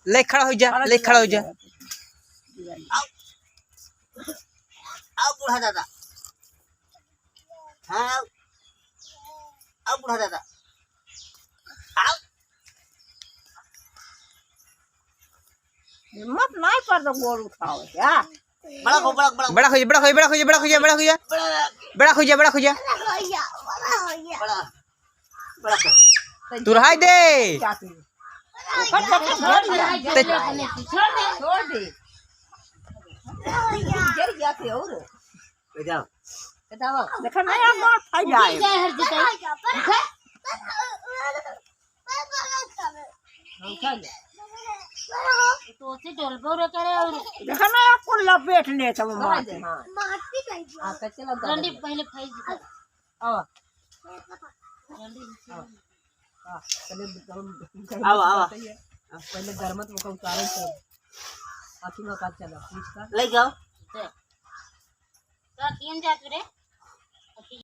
ले खड़ा हो जा, ले खड़ा हो जा। आओ बूढ़ा दादा, हाँ आओ बूढ़ा दादा, आओ। हिम्मत नहीं कर दो गोल उठाओ क्या? बड़ा हो बड़ा बड़ा बड़ा हो जा, बड़ा हो जा, बड़ा हो जा, बड़ा हो जा, बड़ा हो जा, बड़ा हो जा, बड़ा हो जा। बड़ा बड़ा तू रहा दे। छोड़ दे गिर गया थे और जाओ देखा नहीं आपको फट जाए तो से डोल बोरे करे और देखा नहीं आपको लपेटने सब मारते रंडी पहले फाइज आओ आओ आओ पहले गरमत वो उतारे थे आखिर में का चला पूछ का ले जाओ। तो तीन जात रे